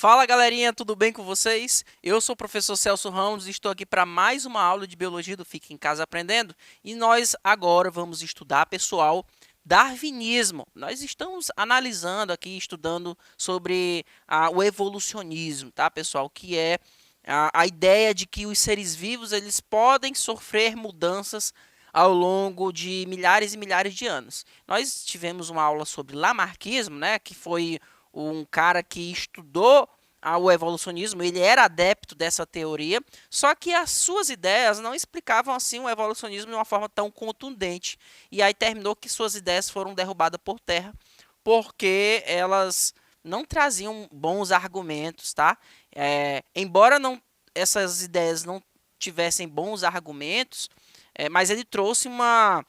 Fala galerinha, tudo bem com vocês? Eu sou o professor Celso Ramos e estou aqui para mais uma aula de biologia do Fique em Casa Aprendendo. E nós agora vamos estudar, pessoal, darwinismo. Nós estamos analisando aqui, estudando sobre o evolucionismo, tá, pessoal? Que é a ideia de que os seres vivos eles podem sofrer mudanças ao longo de milhares e milhares de anos. Nós tivemos uma aula sobre lamarckismo, né, que foi um cara que estudou o evolucionismo, ele era adepto dessa teoria, só que as suas ideias não explicavam assim o evolucionismo de uma forma tão contundente. E aí terminou que suas ideias foram derrubadas por terra, porque elas não traziam bons argumentos, tá? Embora não essas ideias não tivessem bons argumentos, mas ele trouxe uma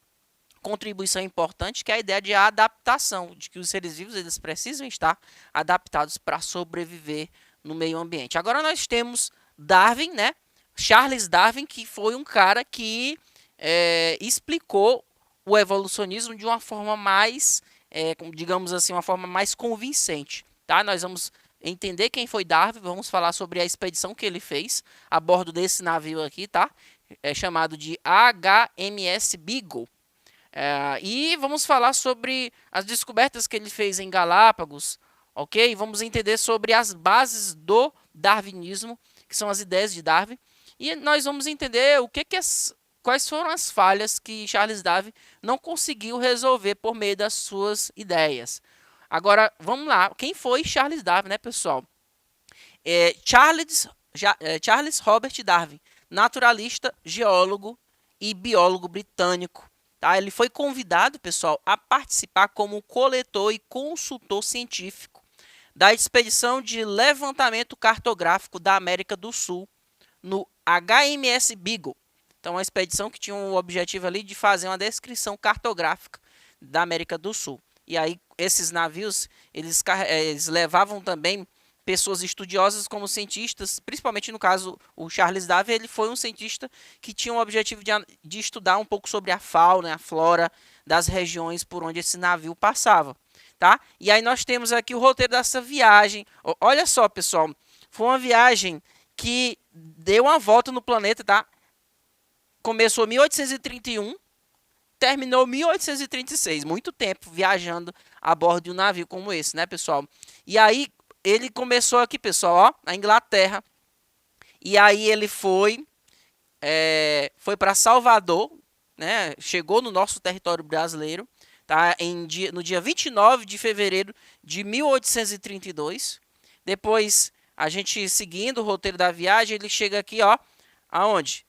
contribuição importante, que é a ideia de adaptação, de que os seres vivos eles precisam estar adaptados para sobreviver no meio ambiente. Agora nós temos Darwin, né? Charles Darwin, que foi um cara que explicou o evolucionismo de uma forma mais, digamos assim, uma forma mais convincente. Tá? Nós vamos entender quem foi Darwin, vamos falar sobre a expedição que ele fez a bordo desse navio aqui, tá? É chamado de HMS Beagle. E vamos falar sobre as descobertas que ele fez em Galápagos, ok? Vamos entender sobre as bases do darwinismo, que são as ideias de Darwin, e nós vamos entender quais foram as falhas que Charles Darwin não conseguiu resolver por meio das suas ideias. Agora, vamos lá. Quem foi Charles Darwin, né, pessoal? Charles Robert Darwin, naturalista, geólogo e biólogo britânico. Tá? Ele foi convidado, pessoal, a participar como coletor e consultor científico da expedição de levantamento cartográfico da América do Sul no HMS Beagle. Então, uma expedição que tinha o objetivo ali de fazer uma descrição cartográfica da América do Sul. E aí, esses navios, eles levavam também pessoas estudiosas como cientistas, principalmente no caso o Charles Darwin, ele foi um cientista que tinha o objetivo de estudar um pouco sobre a fauna, a flora das regiões por onde esse navio passava, tá? E aí nós temos aqui o roteiro dessa viagem. Olha só, pessoal, foi uma viagem que deu uma volta no planeta, tá? Começou em 1831, terminou em 1836, muito tempo viajando a bordo de um navio como esse, né, pessoal? E aí ele começou aqui, pessoal, ó, na Inglaterra. E aí ele foi para Salvador, né? Chegou no nosso território brasileiro, tá? No dia 29 de fevereiro de 1832. Depois, a gente seguindo o roteiro da viagem, ele chega aqui, ó, aonde?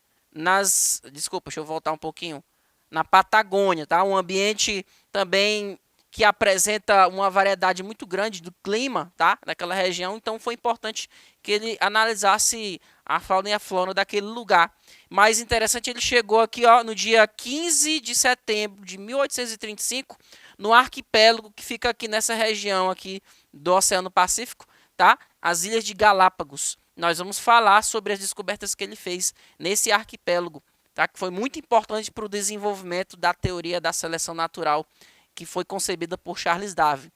Desculpa, deixa eu voltar um pouquinho. Na Patagônia, tá? Um ambiente também que apresenta uma variedade muito grande do clima, tá? Daquela região, então foi importante que ele analisasse a fauna e a flora daquele lugar. Mais interessante, ele chegou aqui, ó, no dia 15 de setembro de 1835, no arquipélago que fica aqui nessa região aqui do Oceano Pacífico, tá? As Ilhas de Galápagos. Nós vamos falar sobre as descobertas que ele fez nesse arquipélago, tá? Que foi muito importante para o desenvolvimento da teoria da seleção natural que foi concebida por Charles Darwin.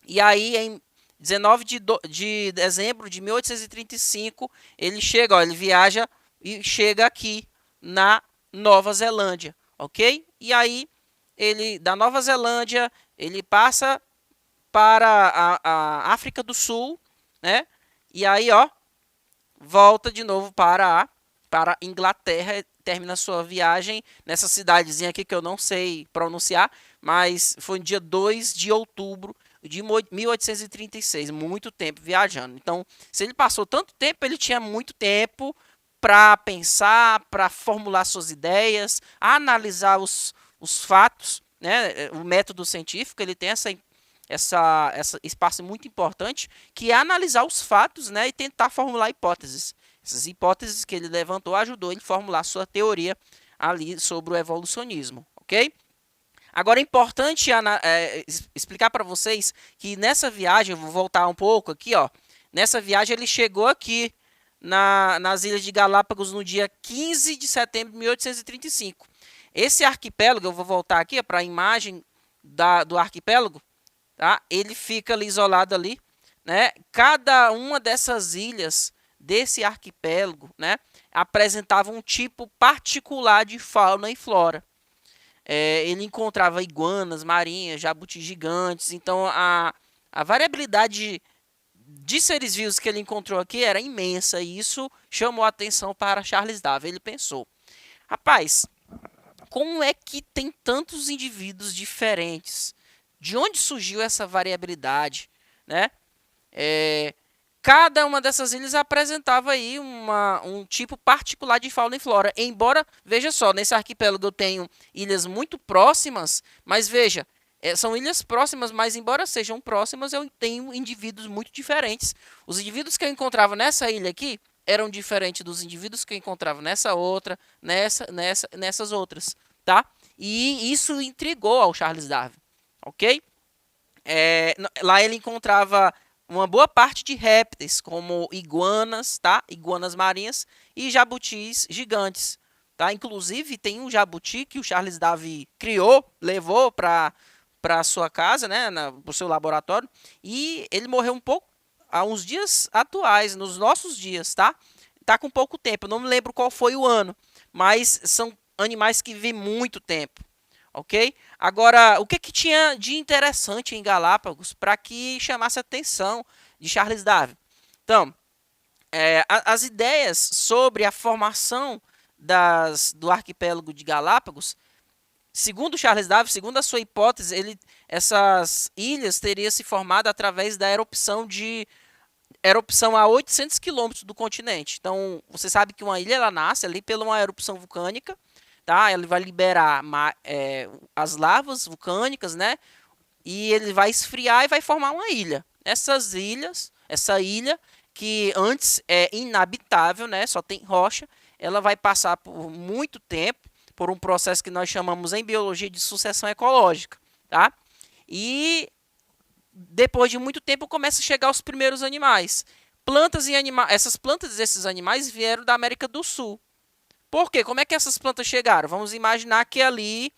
E aí, em 19 de dezembro de 1835, ele chega, ó, ele viaja e chega aqui na Nova Zelândia, ok? E aí, ele da Nova Zelândia, ele passa para a África do Sul, né? E aí, ó, volta de novo para Inglaterra, termina sua viagem nessa cidadezinha aqui que eu não sei pronunciar, mas foi no dia 2 de outubro de 1836, muito tempo viajando. Então, se ele passou tanto tempo, ele tinha muito tempo para pensar, para formular suas ideias, analisar os fatos, né? O método científico, ele tem esse espaço muito importante, que é analisar os fatos, né, e tentar formular hipóteses. Essas hipóteses que ele levantou ajudou ele a formular sua teoria ali sobre o evolucionismo, ok? Agora é importante explicar para vocês que nessa viagem, eu vou voltar um pouco aqui, ó, nessa viagem ele chegou aqui nas Ilhas de Galápagos no dia 15 de setembro de 1835. Esse arquipélago, eu vou voltar aqui para a imagem do arquipélago, tá? Ele fica ali isolado ali né, cada uma dessas ilhas desse arquipélago, né, apresentava um tipo particular de fauna e flora. Ele encontrava iguanas marinhas, jabutis gigantes, então a variabilidade de seres vivos que ele encontrou aqui era imensa e isso chamou a atenção para Charles Darwin. Ele pensou: rapaz, como é que tem tantos indivíduos diferentes? De onde surgiu essa variabilidade, né? É, cada uma dessas ilhas apresentava aí um tipo particular de fauna e flora. Embora, veja só, nesse arquipélago eu tenho ilhas muito próximas, mas veja, são ilhas próximas, mas embora sejam próximas, eu tenho indivíduos muito diferentes. Os indivíduos que eu encontrava nessa ilha aqui eram diferentes dos indivíduos que eu encontrava nessa outra, nessas outras, tá? E isso intrigou ao Charles Darwin, ok? Lá ele encontrava uma boa parte de répteis, como iguanas, tá? Iguanas marinhas e jabutis gigantes, tá? Inclusive tem um jabuti que o Charles Darwin criou, levou para sua casa, né, para o seu laboratório, e ele morreu um pouco há uns dias atuais, nos nossos dias, tá? Tá com pouco tempo, eu não me lembro qual foi o ano, mas são animais que vivem muito tempo, ok? Agora, o que que tinha de interessante em Galápagos para que chamasse a atenção de Charles Darwin? Então, as ideias sobre a formação do arquipélago de Galápagos, segundo Charles Darwin, segundo a sua hipótese, essas ilhas teriam se formado através da erupção a 800 quilômetros do continente. Então, você sabe que uma ilha ela nasce ali pela uma erupção vulcânica, tá? Ele vai liberar as lavas vulcânicas, né? E ele vai esfriar e vai formar uma ilha. Essa ilha que antes é inabitável, né? Só tem rocha, ela vai passar por muito tempo por um processo que nós chamamos em biologia de sucessão ecológica, tá? E depois de muito tempo começa a chegar os primeiros animais. Essas plantas desses animais vieram da América do Sul. Por quê? Como é que essas plantas chegaram? Vamos imaginar que ali,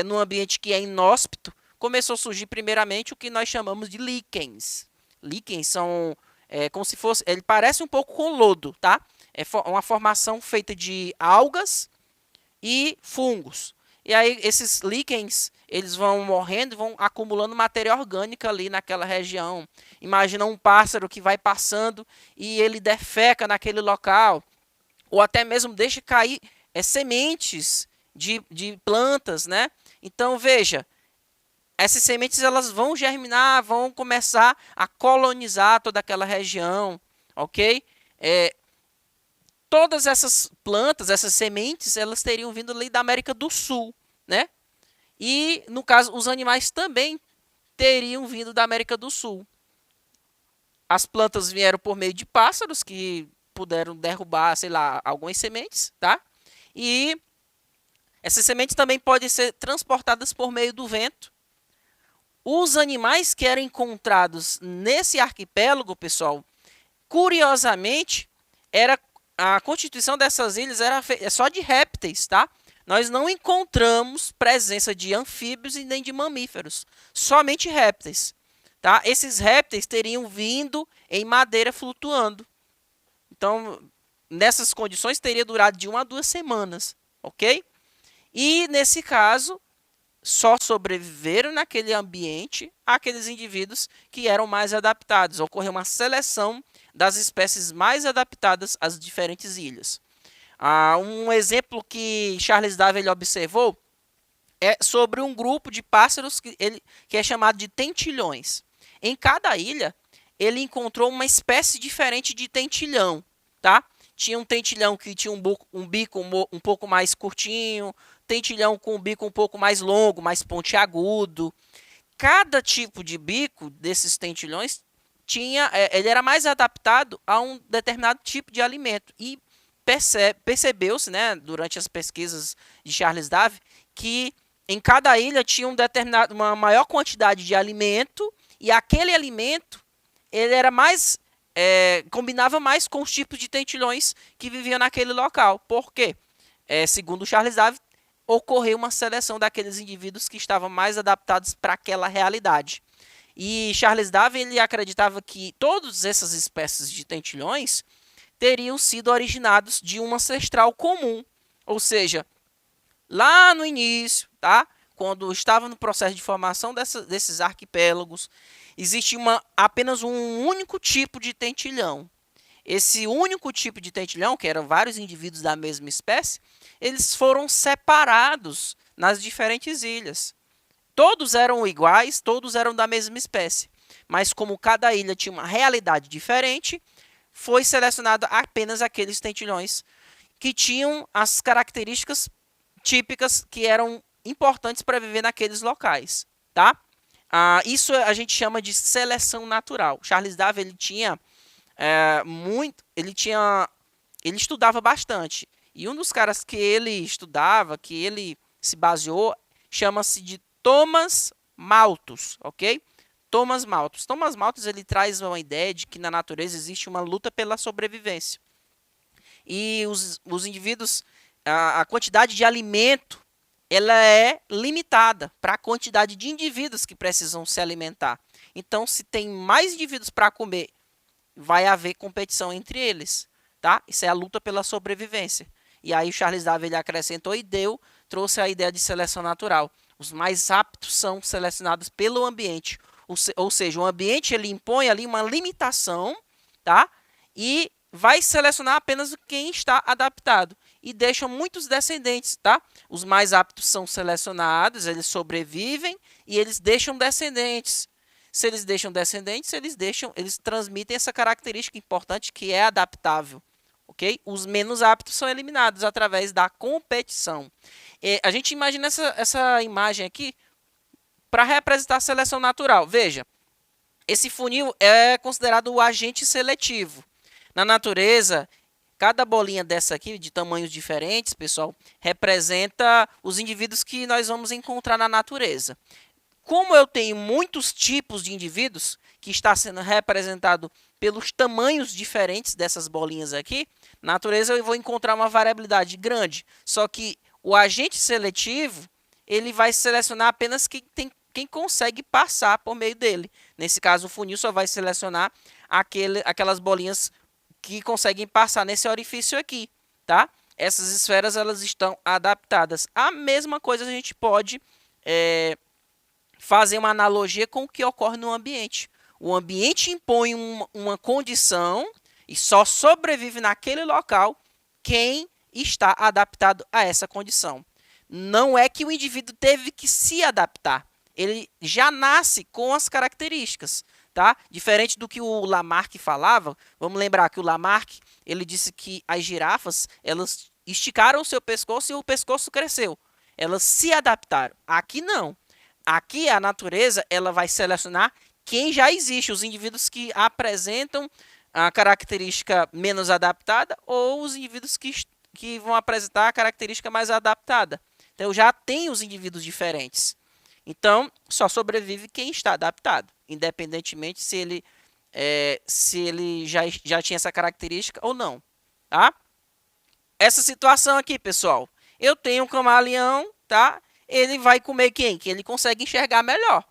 num ambiente que é inóspito, começou a surgir primeiramente o que nós chamamos de líquens. Líquens são como se fosse, ele parece um pouco com lodo, tá? É uma formação feita de algas e fungos. E aí esses líquens, eles vão morrendo, vão acumulando matéria orgânica ali naquela região. Imagina um pássaro que vai passando e ele defeca naquele local, ou até mesmo deixa cair sementes de plantas, né? Então veja, essas sementes elas vão germinar, vão começar a colonizar toda aquela região, ok? Todas essas plantas, essas sementes, elas teriam vindo ali da América do Sul, né? E, no caso, os animais também teriam vindo da América do Sul. As plantas vieram por meio de pássaros que puderam derrubar, sei lá, algumas sementes, tá? E essas sementes também podem ser transportadas por meio do vento. Os animais que eram encontrados nesse arquipélago, pessoal, curiosamente, a constituição dessas ilhas era só de répteis, tá? Nós não encontramos presença de anfíbios e nem de mamíferos, somente répteis, tá? Esses répteis teriam vindo em madeira flutuando. Então, nessas condições, teria durado de 1 a 2 semanas, ok? E, nesse caso, só sobreviveram naquele ambiente aqueles indivíduos que eram mais adaptados. Ocorreu uma seleção das espécies mais adaptadas às diferentes ilhas. Um exemplo que Charles Darwin observou é sobre um grupo de pássaros que é chamado de tentilhões. Em cada ilha, ele encontrou uma espécie diferente de tentilhão, tá? Tinha um tentilhão que tinha um bico um pouco mais curtinho, tentilhão com um bico um pouco mais longo, mais pontiagudo. Cada tipo de bico desses tentilhões ele era mais adaptado a um determinado tipo de alimento. E percebeu-se, né, durante as pesquisas de Charles Darwin, que em cada ilha tinha uma maior quantidade de alimento, e aquele alimento ele era mais combinava mais com os tipos de tentilhões que viviam naquele local. Por quê? Segundo Charles Darwin, ocorreu uma seleção daqueles indivíduos que estavam mais adaptados para aquela realidade. E Charles Darwin ele acreditava que todas essas espécies de tentilhões teriam sido originados de um ancestral comum, ou seja, lá no início, tá? Quando estava no processo de formação desses arquipélagos, existe apenas um único tipo de tentilhão. Esse único tipo de tentilhão, que eram vários indivíduos da mesma espécie, eles foram separados nas diferentes ilhas. Todos eram iguais, todos eram da mesma espécie. Mas como cada ilha tinha uma realidade diferente, foi selecionado apenas aqueles tentilhões que tinham as características típicas que eram importantes para viver naqueles locais, tá? Isso a gente chama de seleção natural. Charles Darwin ele tinha ele estudava bastante. E um dos caras que ele estudava, que ele se baseou, chama-se de Thomas Malthus, ok? Thomas Malthus. Thomas Malthus ele traz uma ideia de que na natureza existe uma luta pela sobrevivência. E os indivíduos, a quantidade de alimento, ela é limitada para a quantidade de indivíduos que precisam se alimentar. Então, se tem mais indivíduos para comer, vai haver competição entre eles, tá? Isso é a luta pela sobrevivência. E aí o Charles Darwin ele acrescentou e trouxe a ideia de seleção natural. Os mais aptos são selecionados pelo ambiente, ou seja, o ambiente ele impõe ali uma limitação, tá? E vai selecionar apenas quem está adaptado e deixam muitos descendentes, tá? Os mais aptos são selecionados, eles sobrevivem e eles deixam descendentes. Se eles deixam descendentes, eles transmitem essa característica importante que é adaptável, ok? Os menos aptos são eliminados através da competição. A gente imagina essa imagem aqui para representar a seleção natural. Veja, esse funil é considerado o agente seletivo. Na natureza, cada bolinha dessa aqui, de tamanhos diferentes, pessoal, representa os indivíduos que nós vamos encontrar na natureza. Como eu tenho muitos tipos de indivíduos, que está sendo representado pelos tamanhos diferentes dessas bolinhas aqui, na natureza eu vou encontrar uma variabilidade grande. Só que o agente seletivo, ele vai selecionar apenas quem consegue passar por meio dele. Nesse caso, o funil só vai selecionar aquelas bolinhas que conseguem passar nesse orifício aqui, tá? Essas esferas elas estão adaptadas. A mesma coisa a gente pode fazer uma analogia com o que ocorre no ambiente. O ambiente impõe uma condição e só sobrevive naquele local quem está adaptado a essa condição. Não é que o indivíduo teve que se adaptar. Ele já nasce com as características, tá? Diferente do que o Lamarck falava, vamos lembrar que o Lamarck ele disse que as girafas elas esticaram o seu pescoço e o pescoço cresceu. Elas se adaptaram. Aqui não. Aqui a natureza ela vai selecionar quem já existe, os indivíduos que apresentam a característica menos adaptada ou os indivíduos que vão apresentar a característica mais adaptada. Então, já tem os indivíduos diferentes. Então, só sobrevive quem está adaptado, independentemente se ele já tinha essa característica ou não. Tá? Essa situação aqui, pessoal, eu tenho um camaleão, tá? Ele vai comer quem? Que ele consegue enxergar melhor,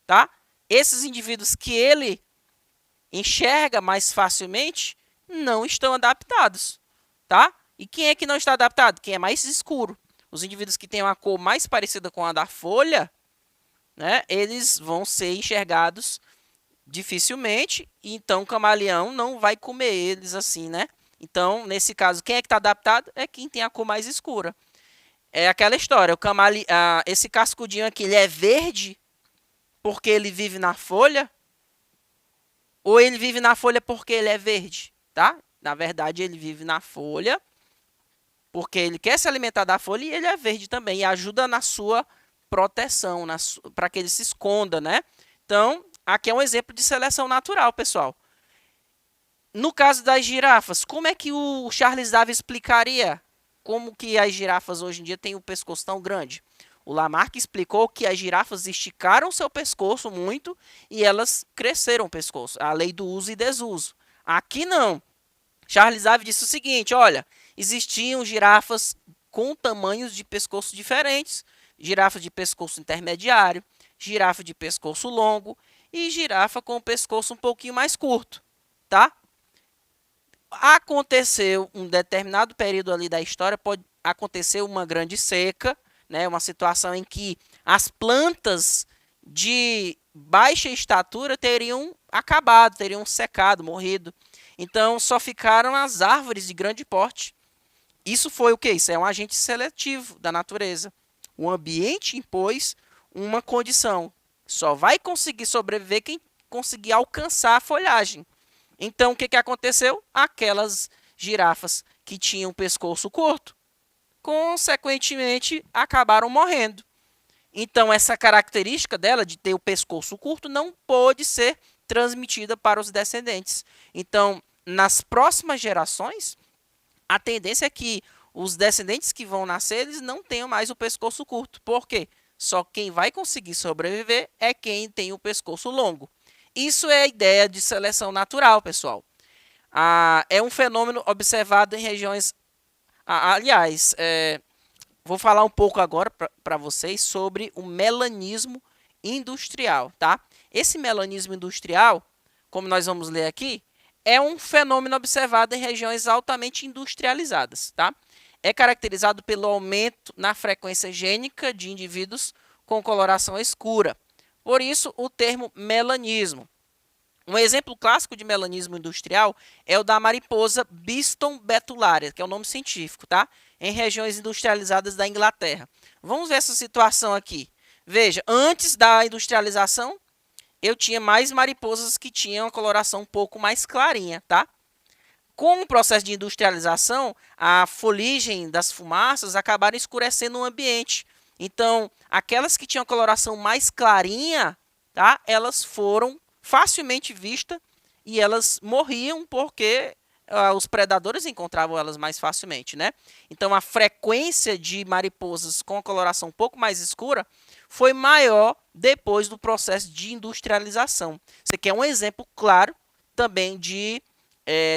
tá? Esses indivíduos que ele enxerga mais facilmente não estão adaptados, tá? E quem é que não está adaptado? Quem é mais escuro. Os indivíduos que têm uma cor mais parecida com a da folha, né? Eles vão ser enxergados dificilmente, e então o camaleão não vai comer eles assim, né? Então, nesse caso, quem é que está adaptado? É quem tem a cor mais escura. É aquela história, esse cascudinho aqui, ele é verde porque ele vive na folha? Ou ele vive na folha porque ele é verde, tá? Na verdade, ele vive na folha porque ele quer se alimentar da folha e ele é verde também. E ajuda na sua proteção, para que ele se esconda, né? Então, aqui é um exemplo de seleção natural, pessoal. No caso das girafas, como é que o Charles Darwin explicaria como que as girafas hoje em dia têm o pescoço tão grande? O Lamarck explicou que as girafas esticaram seu pescoço muito e elas cresceram o pescoço. A lei do uso e desuso. Aqui não. Charles Darwin disse o seguinte, olha, existiam girafas com tamanhos de pescoço diferentes. Girafa de pescoço intermediário, girafa de pescoço longo. e girafa com o pescoço um pouquinho mais curto, tá? Aconteceu um determinado período ali da história, pode acontecer uma grande seca, né? Uma situação em que as plantas de baixa estatura teriam acabado, teriam secado, morrido. Então só ficaram as árvores de grande porte. Isso foi o que? Isso é um agente seletivo da natureza. O ambiente impôs uma condição. Só vai conseguir sobreviver quem conseguir alcançar a folhagem. Então, o que aconteceu? Aquelas girafas que tinham pescoço curto, consequentemente, acabaram morrendo. Então, essa característica dela de ter o pescoço curto não pôde ser transmitida para os descendentes. Então, nas próximas gerações, a tendência é que os descendentes que vão nascer, eles não tenham mais o pescoço curto. Por quê? Só quem vai conseguir sobreviver é quem tem o pescoço longo. Isso é a ideia de seleção natural, pessoal. É um fenômeno observado em regiões... aliás, vou falar um pouco agora para vocês sobre o melanismo industrial, tá? Esse melanismo industrial, como nós vamos ler aqui, é um fenômeno observado em regiões altamente industrializadas, tá? É caracterizado pelo aumento na frequência gênica de indivíduos com coloração escura. Por isso, o termo melanismo. Um exemplo clássico de melanismo industrial é o da mariposa Biston betularia, que é o nome científico, tá? Em regiões industrializadas da Inglaterra. Vamos ver essa situação aqui. Veja, antes da industrialização, eu tinha mais mariposas que tinham a coloração um pouco mais clarinha, tá? Com o processo de industrialização, a foligem das fumaças acabaram escurecendo o ambiente. Então, aquelas que tinham a coloração mais clarinha, tá? Elas foram facilmente vistas e elas morriam porque os predadores encontravam elas mais facilmente, né? Então, a frequência de mariposas com a coloração um pouco mais escura foi maior depois do processo de industrialização. Isso aqui é um exemplo claro também de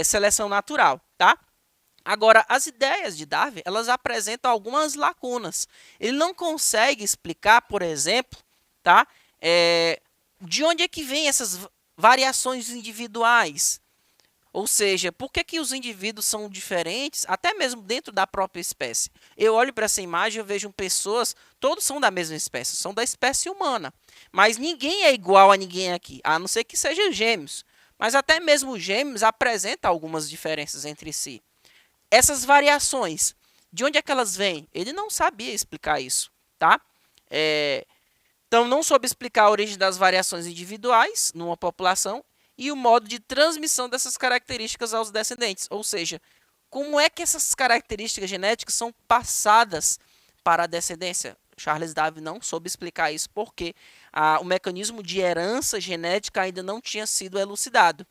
seleção natural, tá? Agora, as ideias de Darwin, elas apresentam algumas lacunas. Ele não consegue explicar, por exemplo, tá? De onde é que vêm essas variações individuais? Ou seja, por que os indivíduos são diferentes, até mesmo dentro da própria espécie? Eu olho para essa imagem e eu vejo pessoas, todos são da mesma espécie, são da espécie humana. Mas ninguém é igual a ninguém aqui, a não ser que sejam gêmeos. Mas até mesmo os gêmeos apresentam algumas diferenças entre si. Essas variações, de onde é que elas vêm? Ele não sabia explicar isso, tá? Então, não soube explicar a origem das variações individuais numa população e o modo de transmissão dessas características aos descendentes. Ou seja, como é que essas características genéticas são passadas para a descendência? Charles Darwin não soube explicar isso porque o mecanismo de herança genética ainda não tinha sido elucidado.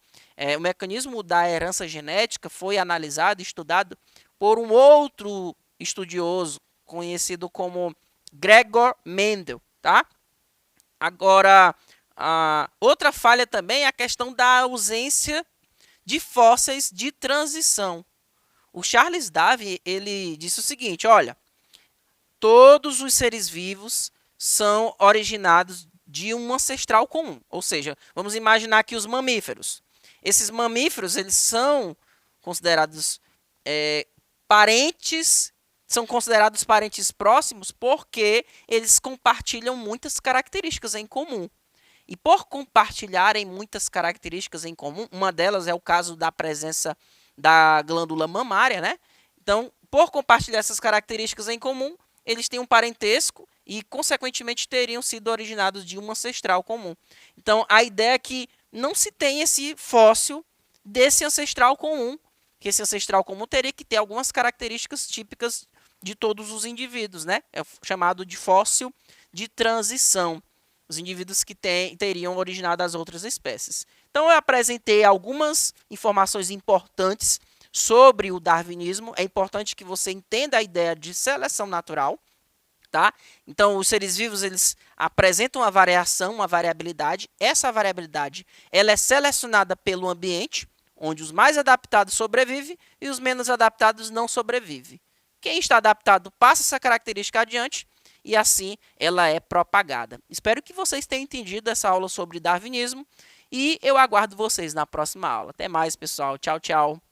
O mecanismo da herança genética foi analisado e estudado por um outro estudioso conhecido como Gregor Mendel, tá? Agora, outra falha também é a questão da ausência de fósseis de transição. O Charles Darwin, ele disse o seguinte, olha, todos os seres vivos são originados de um ancestral comum. Ou seja, vamos imaginar aqui os mamíferos. Esses mamíferos, eles são considerados parentes, são considerados parentes próximos porque eles compartilham muitas características em comum. E por compartilharem muitas características em comum, uma delas é o caso da presença da glândula mamária, né? Então, por compartilhar essas características em comum, eles têm um parentesco e, consequentemente, teriam sido originados de um ancestral comum. Então, a ideia é que não se tem esse fóssil desse ancestral comum, que esse ancestral comum teria que ter algumas características típicas de todos os indivíduos, né? É chamado de fóssil de transição, os indivíduos que teriam originado das outras espécies. Então, eu apresentei algumas informações importantes sobre o darwinismo. É importante que você entenda a ideia de seleção natural, tá? Então, os seres vivos, eles apresentam uma variação, uma variabilidade. Essa variabilidade, ela é selecionada pelo ambiente, onde os mais adaptados sobrevivem e os menos adaptados não sobrevivem. Quem está adaptado passa essa característica adiante e assim ela é propagada. Espero que vocês tenham entendido essa aula sobre darwinismo e eu aguardo vocês na próxima aula. Até mais, pessoal. Tchau, tchau.